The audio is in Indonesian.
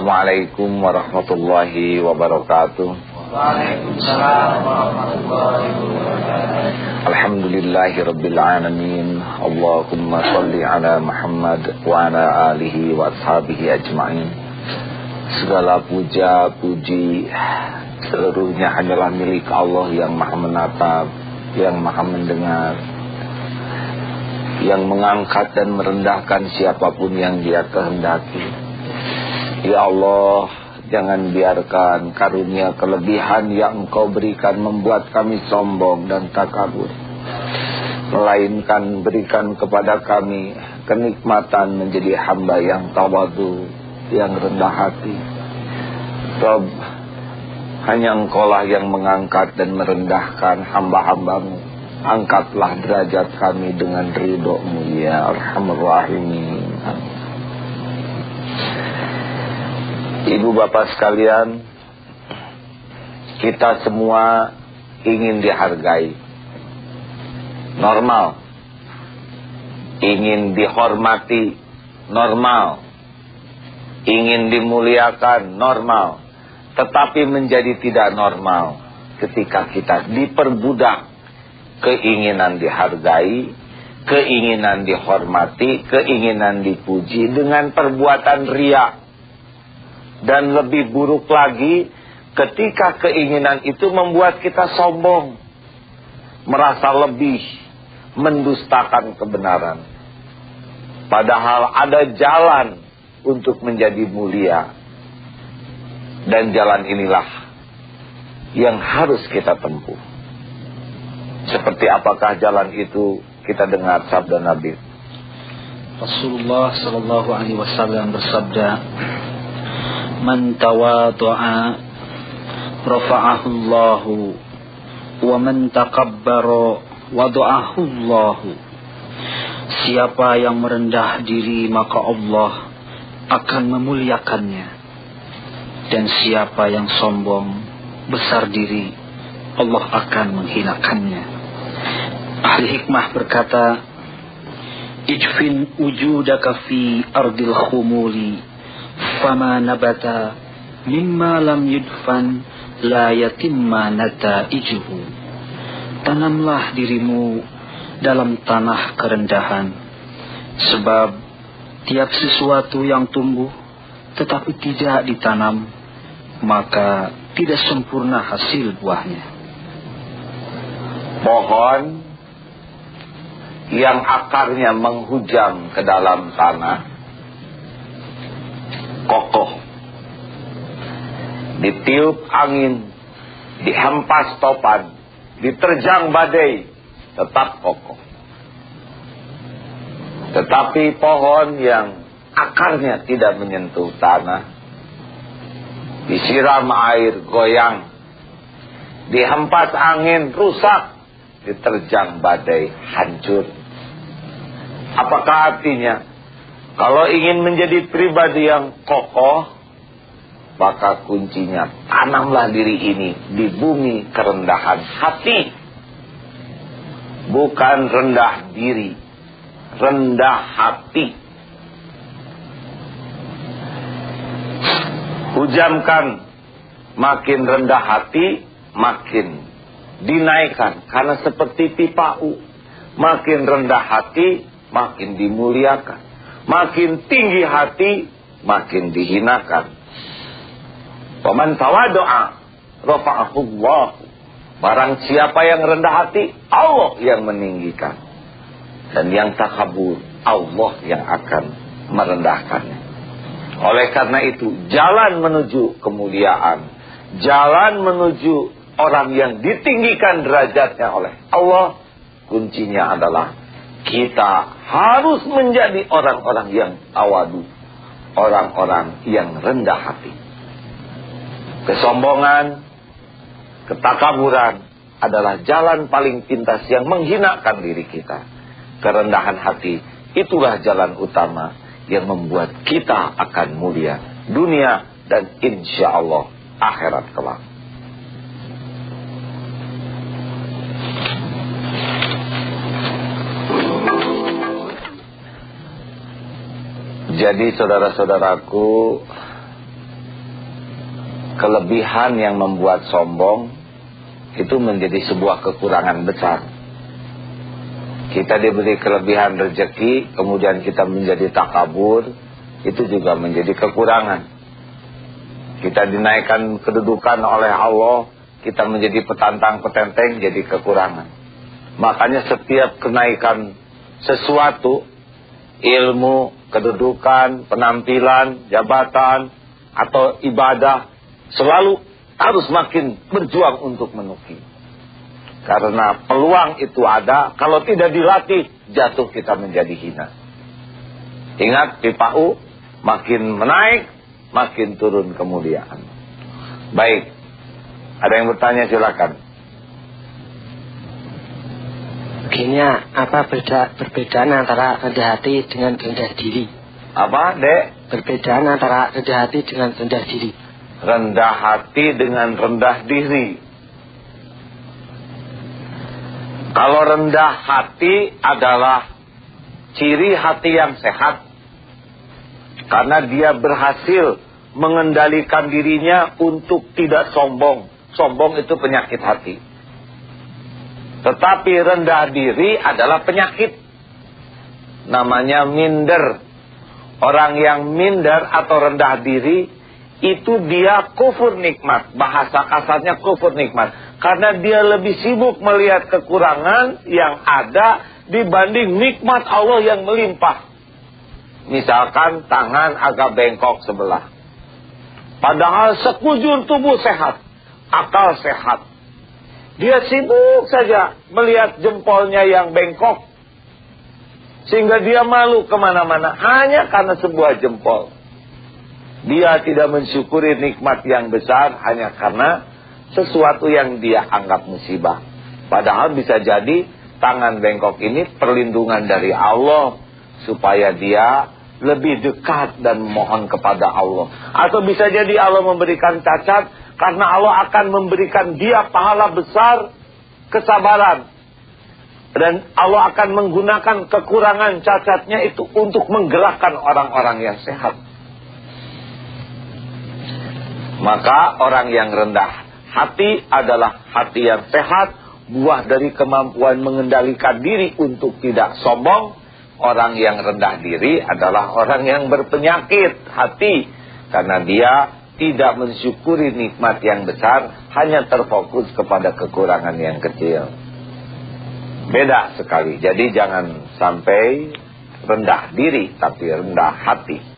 Assalamualaikum warahmatullahi wabarakatuh. Waalaikumsalam warahmatullahi wabarakatuh. Alhamdulillahi rabbil alamin. Allahumma salli ala Muhammad wa ala alihi wa ashabihi ajma'in. Segala puja, puji seluruhnya hanyalah milik Allah yang maha menatap, yang maha mendengar, yang mengangkat dan merendahkan siapapun yang Dia kehendaki. Ya Allah, jangan biarkan karunia kelebihan yang Engkau berikan membuat kami sombong dan takabur, melainkan berikan kepada kami kenikmatan menjadi hamba yang tawadu, yang rendah hati. Rabb, hanya Engkaulah yang mengangkat dan merendahkan hamba-hambamu. Angkatlah derajat kami dengan ridho-Mu ya Arhamar Rahimin. Ibu bapak sekalian, kita semua ingin dihargai, normal. Ingin dihormati, normal. Ingin dimuliakan, normal. Tetapi menjadi tidak normal ketika kita diperbudak keinginan dihargai, keinginan dihormati, keinginan dipuji dengan perbuatan riya. Dan lebih buruk lagi ketika keinginan itu membuat kita sombong, merasa lebih, mendustakan kebenaran. Padahal ada jalan untuk menjadi mulia. Dan jalan inilah yang harus kita tempuh. Seperti apakah jalan itu? Kita dengar sabda Nabi. Rasulullah sallallahu alaihi wasallam bersabda, "Man tawadha'a rafa'ahu Allahu, wa man takabbara wada'ahu Allahu." Siapa yang merendah diri maka Allah akan memuliakannya, dan siapa yang sombong besar diri Allah akan menghinakannya. Ahli hikmah berkata, "Ijfin wujudaka fi ardil khumuli, fama nabata mimma lam yudfan la yatimma nataijuhu." Tanamlah dirimu dalam tanah kerendahan, sebab tiap sesuatu yang tumbuh tetapi tidak ditanam, maka tidak sempurna hasil buahnya. Pohon yang akarnya menghujam ke dalam tanah, kokoh. Ditiup angin, dihempas topan, diterjang badai, tetap kokoh. Tetapi pohon yang akarnya tidak menyentuh tanah, disiram air, goyang, dihempas angin, rusak, diterjang badai, hancur. Apakah artinya? Kalau ingin menjadi pribadi yang kokoh, maka kuncinya tanamlah diri ini di bumi kerendahan hati. Bukan rendah diri, rendah hati. Hujamkan, makin rendah hati, makin dinaikkan. Karena seperti pipa U, makin rendah hati, makin dimuliakan. Makin tinggi hati, makin dihinakan. Waman tawadha'a rafa'ahu Allah. Barang siapa yang rendah hati, Allah yang meninggikan. Dan yang takabur, Allah yang akan merendahkannya. Oleh karena itu, jalan menuju kemuliaan, jalan menuju orang yang ditinggikan derajatnya oleh Allah, kuncinya adalah kita harus menjadi orang-orang yang tawadu, orang-orang yang rendah hati. Kesombongan, ketakaburan adalah jalan paling pintas yang menghinakan diri kita. Kerendahan hati, itulah jalan utama yang membuat kita akan mulia dunia dan insya Allah akhirat kelak. Jadi saudara-saudaraku, kelebihan yang membuat sombong itu menjadi sebuah kekurangan besar. Kita diberi kelebihan rezeki, kemudian kita menjadi takabur, itu juga menjadi kekurangan. Kita dinaikkan kedudukan oleh Allah, kita menjadi petantang-petenteng, jadi kekurangan. Makanya setiap kenaikan sesuatu, ilmu, kedudukan, penampilan, jabatan, atau ibadah, selalu harus makin berjuang untuk menukik. Karena peluang itu ada, kalau tidak dilatih, jatuh kita menjadi hina. Ingat, pipa U, makin menaik, makin turun kemuliaan. Baik, ada yang bertanya silakan. Begini, apa perbedaan antara rendah hati dengan rendah diri? Apa, Dek? Perbedaan antara rendah hati dengan rendah diri. Rendah hati dengan rendah diri. Kalau rendah hati adalah ciri hati yang sehat, karena dia berhasil mengendalikan dirinya untuk tidak sombong. Sombong itu penyakit hati. Tetapi rendah diri adalah penyakit. Namanya minder. Orang yang minder atau rendah diri, itu dia kufur nikmat. Bahasa kasarnya kufur nikmat. Karena dia lebih sibuk melihat kekurangan yang ada dibanding nikmat Allah yang melimpah. Misalkan tangan agak bengkok sebelah. Padahal sekujur tubuh sehat. Akal sehat. Dia sibuk saja melihat jempolnya yang bengkok. Sehingga dia malu kemana-mana hanya karena sebuah jempol. Dia tidak mensyukuri nikmat yang besar hanya karena sesuatu yang dia anggap musibah. Padahal bisa jadi tangan bengkok ini perlindungan dari Allah, supaya dia lebih dekat dan mohon kepada Allah. Atau bisa jadi Allah memberikan cacat karena Allah akan memberikan dia pahala besar, kesabaran. Dan Allah akan menggunakan kekurangan cacatnya itu untuk menggerakkan orang-orang yang sehat. Maka orang yang rendah hati adalah hati yang sehat, buah dari kemampuan mengendalikan diri untuk tidak sombong. Orang yang rendah diri adalah orang yang berpenyakit hati, karena dia tidak mensyukuri nikmat yang besar, hanya terfokus kepada kekurangan yang kecil. Beda sekali. Jadi jangan sampai rendah diri, tapi rendah hati.